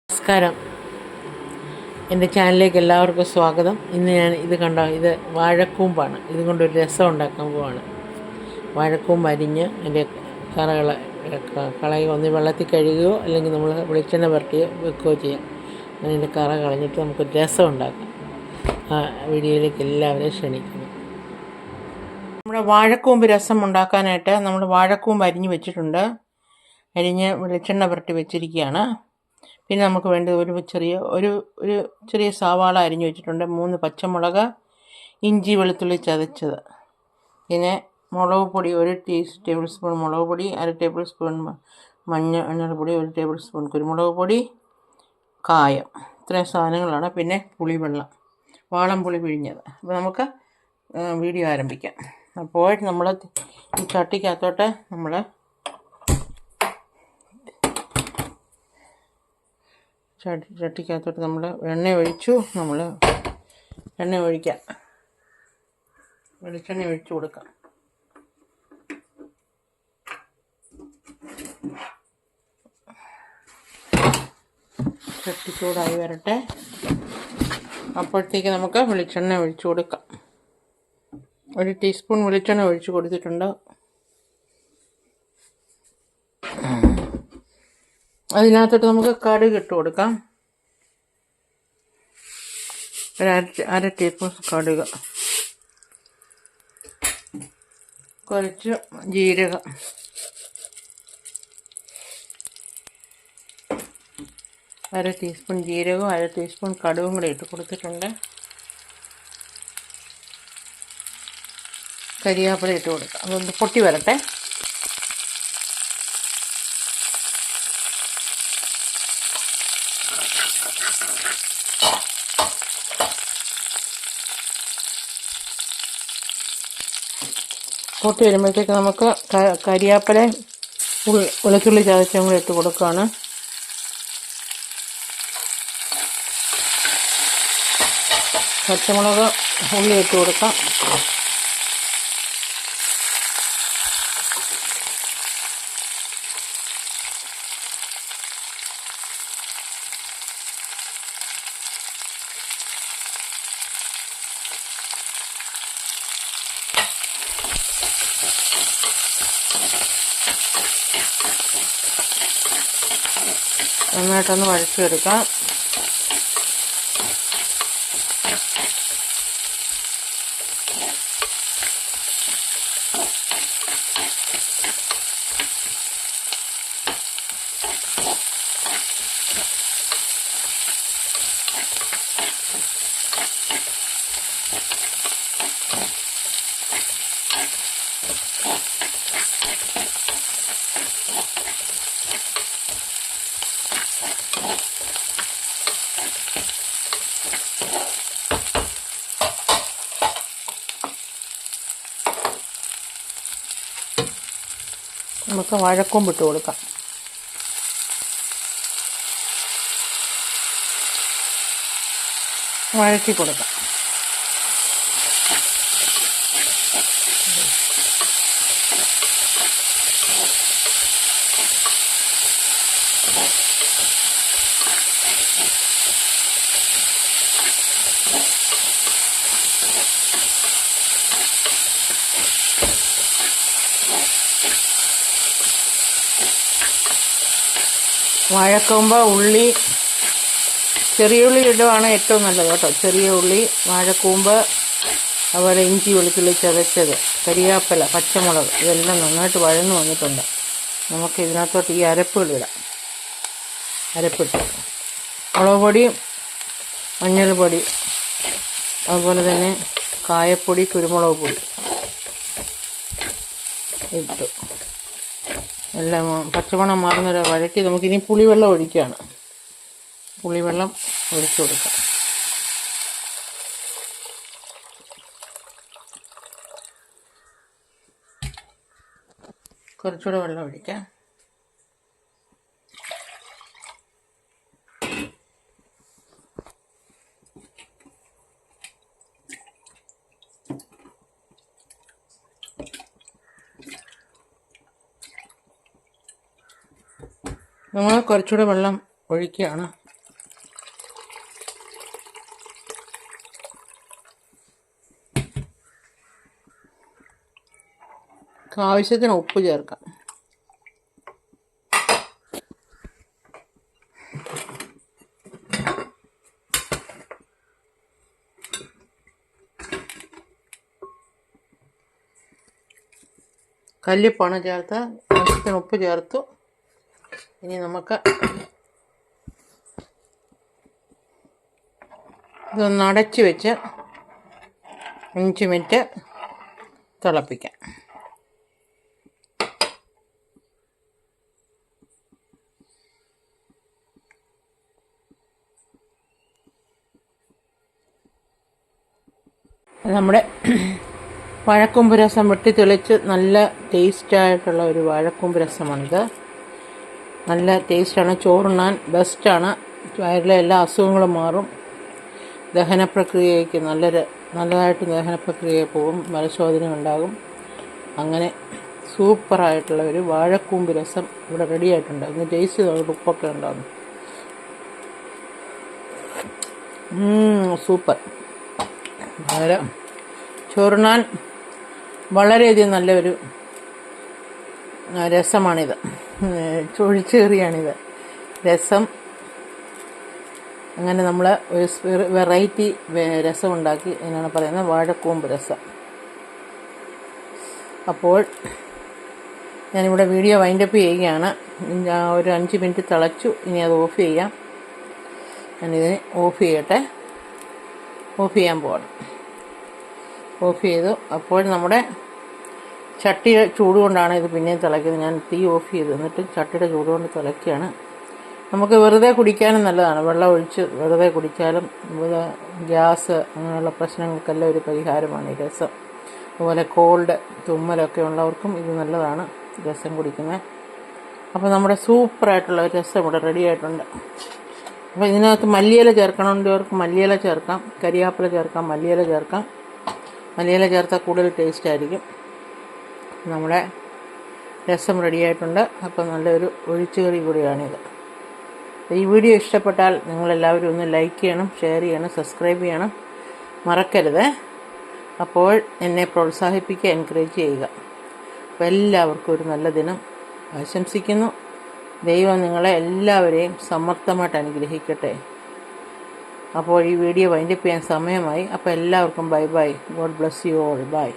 നമസ്കാരം. എൻ്റെ ചാനലിലേക്ക് എല്ലാവർക്കും സ്വാഗതം. ഇന്ന് ഞാൻ ഇത് വാഴക്കൂമ്പാണ്. ഇതുകൊണ്ടൊരു രസം ഉണ്ടാക്കാൻ പോവാണ്. വാഴക്കൂമ്പ് അരിഞ്ഞ് അതിൻ്റെ കളയുക, ഒന്ന് വെള്ളത്തിൽ കഴുകുകയോ അല്ലെങ്കിൽ നമ്മൾ വെളിച്ചെണ്ണ പുരട്ടിയോ വെക്കുകയോ ചെയ്യാം. അതിൻ്റെ കറ കളഞ്ഞിട്ട് നമുക്കൊരു രസം ഉണ്ടാക്കാം. ആ വീഡിയോയിലേക്ക് എല്ലാവരെയും ക്ഷണിക്കുന്നു. നമ്മുടെ വാഴക്കൂമ്പ് രസം ഉണ്ടാക്കാനായിട്ട് നമ്മൾ വാഴക്കൂമ്പ് അരിഞ്ഞ് വെച്ചിട്ടുണ്ട്. അരിഞ്ഞ് വെളിച്ചെണ്ണ പുരട്ടി വെച്ചിരിക്കുകയാണ്. പിന്നെ നമുക്ക് വേണ്ടത് ഒരു ചെറിയ സവാള അരിഞ്ഞു വെച്ചിട്ടുണ്ട്, 3 പച്ചമുളക്, ഇഞ്ചി വെളുത്തുള്ളി ചതച്ചത്, പിന്നെ മുളക് പൊടി 1 ടേബിൾ സ്പൂൺ മുളക് പൊടി, 1/2 ടേബിൾ സ്പൂൺ മഞ്ഞൾപ്പൊടി, 1 ടേബിൾ സ്പൂൺ കുരുമുളക് പൊടി, കായം. ഇത്രയും സാധനങ്ങളാണ്. പിന്നെ പുളിവെള്ളം, വാളംപുളി പിഴിഞ്ഞത്. അപ്പോൾ നമുക്ക് വീഡിയോ ആരംഭിക്കാം. അപ്പോൾ നമ്മൾ ഈ ചട്ടിക്കകത്തോട്ട് ചട്ടിക്കകത്തോട്ട് നമ്മൾ എണ്ണ ഒഴിക്കാം. വെളിച്ചെണ്ണ ഒഴിച്ചു കൊടുക്കാം. ചട്ടി ചൂടായി വരട്ടെ. അപ്പോഴത്തേക്ക് നമുക്ക് വെളിച്ചെണ്ണ ഒഴിച്ചു കൊടുക്കാം. 1 ടീസ്പൂൺ വെളിച്ചെണ്ണ ഒഴിച്ചു കൊടുത്തിട്ടുണ്ട്. അതിനകത്തോട്ട് നമുക്ക് കടുക് ഇട്ട് കൊടുക്കാം. 1/2 ടീസ്പൂൺ കടുക്, കുറച്ച് ജീരകം, 1/2 ടീസ്പൂൺ ജീരകവും 1/2 ടീസ്പൂൺ കടുകും കൂടെ ഇട്ട് കൊടുത്തിട്ടുണ്ട്. കരിയാപ്പില ഇട്ട് കൊടുക്കാം. അതൊന്ന് പൊട്ടി വരട്ടെ. പൊട്ടി വരുമ്പോഴത്തേക്ക് നമുക്ക് കരിയാപ്പില വെളുത്തുള്ളി ചതച്ചും കൂടെ ഇട്ട് കൊടുക്കുകയാണ്. പച്ചമുളക് ഉള്ളി ഇട്ട് കൊടുക്കാം. നന്നായിട്ടൊന്ന് വഴറ്റിയെടുക്കാം. നമുക്ക് വാഴക്കൂമ്പ് ഇട്ട് കൊടുക്കാം. വഴറ്റി കൊടുക്കാം. വാഴക്കൂമ്പ് ചെറിയ ഉള്ളി ഇടുവാണ് ഏറ്റവും നല്ലത് കേട്ടോ. ചെറിയ ഉള്ളി, വാഴക്കൂമ്പ്, അതുപോലെ ഇഞ്ചി വെളുത്തുള്ളി ചതച്ചത്, കരിയാപ്പില, പച്ചമുളക്, ഇതെല്ലാം നന്നായിട്ട് വഴന്നു വന്നിട്ടുണ്ട്. നമുക്ക് ഇതിനകത്തോട്ട് ഈ അരപ്പിട്ട് മുളക് പൊടി, മഞ്ഞൾപ്പൊടി, അതുപോലെ തന്നെ കായപ്പൊടി, കുരുമുളക് പൊടി ഇട്ടു എല്ലാം പച്ചമണം മാറുന്നവരെ വഴറ്റി നമുക്കിനി പുളിവെള്ളം ഒഴിക്കുകയാണ്. പുളിവെള്ളം ഒഴിച്ചു കൊടുക്കാം. കുറച്ചുകൂടെ വെള്ളം ഒഴിക്കാം. നമ്മൾ കുറച്ചുകൂടെ വെള്ളം ഒഴിക്കുകയാണ്. ആവശ്യത്തിന് ഉപ്പ് ചേർക്കാം. കല്ലുപ്പാണ് ചേർത്ത്, ആവശ്യത്തിന് ഉപ്പ് ചേർത്തു. ഇനി നമുക്ക് ഇതൊന്ന് അടച്ച് വെച്ച് 5 മിനിറ്റ് തിളപ്പിക്കാം. നമ്മുടെ വാഴക്കൂമ്പ് രസം വെട്ടി തെളിച്ച് നല്ല ടേസ്റ്റായിട്ടുള്ള ഒരു വാഴക്കൂമ്പ് രസമാണിത്. നല്ല ടേസ്റ്റാണ്, ചോറുണ്ണാൻ ബെസ്റ്റാണ്. വയറിലെ എല്ലാ അസുഖങ്ങളും മാറും. ദഹനപ്രക്രിയയ്ക്ക് നല്ലതായിട്ട് ദഹനപ്രക്രിയ പോകും, മലശോധന ഉണ്ടാകും. അങ്ങനെ സൂപ്പറായിട്ടുള്ള ഒരു വാഴക്കൂമ്പ് രസം ഇവിടെ റെഡി ആയിട്ടുണ്ട്. ഇന്ന് ടേസ്റ്റ് ചെയ്ത് ഉപ്പൊക്കെ ഉണ്ടാകും. സൂപ്പർ. വളരെ ചോറുണ്ണാൻ വളരെയധികം നല്ലൊരു രസമാണിത്. ചൊഴിച്ചേറിയാണിത് രസം. അങ്ങനെ നമ്മൾ ഒരു വെറൈറ്റി രസം ഉണ്ടാക്കി. എന്നാണ് പറയുന്നത്, വാഴക്കൂമ്പ് രസം. അപ്പോൾ ഞാനിവിടെ വീഡിയോ വൈൻഡപ്പ് ചെയ്യുകയാണ്. ഒരു 5 മിനിറ്റ് തിളച്ചു. ഇനി അത് ഓഫ് ചെയ്യാം. ഞാനിതിനെ ഓഫ് ചെയ്യട്ടെ. ഓഫ് ചെയ്യാൻ പോകണം. ഓഫ് ചെയ്തു. അപ്പോൾ നമ്മുടെ ചട്ടിയുടെ ചൂട് കൊണ്ടാണ് ഇത് പിന്നെയും തിളയ്ക്കുന്നത്. ഞാൻ തീ ഓഫ് ചെയ്തു, എന്നിട്ട് ചട്ടിയുടെ ചൂട് കൊണ്ട് തിളയ്ക്കുകയാണ്. നമുക്ക് വെറുതെ കുടിക്കാനും നല്ലതാണ്. വെള്ളം ഒഴിച്ച് വെറുതെ കുടിച്ചാലും ഗ്യാസ് അങ്ങനെയുള്ള പ്രശ്നങ്ങൾക്കെല്ലാം ഒരു പരിഹാരമാണ് ഈ രസം. അതുപോലെ കോൾഡ്, തുമ്മലൊക്കെ ഉള്ളവർക്കും ഇത് നല്ലതാണ് രസം കുടിക്കുന്നത്. അപ്പോൾ നമ്മുടെ സൂപ്പറായിട്ടുള്ള ഒരു രസം ഇവിടെ റെഡി ആയിട്ടുണ്ട്. അപ്പോൾ ഇതിനകത്ത് മല്ലിയില ചേർക്കണമെന്നവർക്ക് മല്ലിയില ചേർക്കാം, കരിയാപ്പില ചേർക്കാം, മല്ലിയില ചേർക്കാം. മല്ലിയില ചേർത്താൽ കൂടുതൽ ടേസ്റ്റ് ആയിരിക്കും. നമ്മുടെ രസം റെഡിയായിട്ടുണ്ട്. അപ്പോൾ നല്ലൊരു ഒഴിച്ചുകറി കൂടിയാണിത്. ഈ വീഡിയോ ഇഷ്ടപ്പെട്ടാൽ നിങ്ങളെല്ലാവരും ഒന്ന് ലൈക്ക് ചെയ്യണം, ഷെയർ ചെയ്യണം, സബ്സ്ക്രൈബ് ചെയ്യണം, മറക്കരുത്. അപ്പോൾ എന്നെ പ്രോത്സാഹിപ്പിക്കുക, എൻകറേജ് ചെയ്യുക. അപ്പോൾ എല്ലാവർക്കും ഒരു നല്ല ദിനം ആശംസിക്കുന്നു. ദൈവം നിങ്ങളെ എല്ലാവരെയും സമർത്ഥമായിട്ട് അനുഗ്രഹിക്കട്ടെ. അപ്പോൾ ഈ വീഡിയോ വൈൻഡപ്പ് ചെയ്യാൻ സമയമായി. അപ്പോൾ എല്ലാവർക്കും bye bye. God bless you all. By.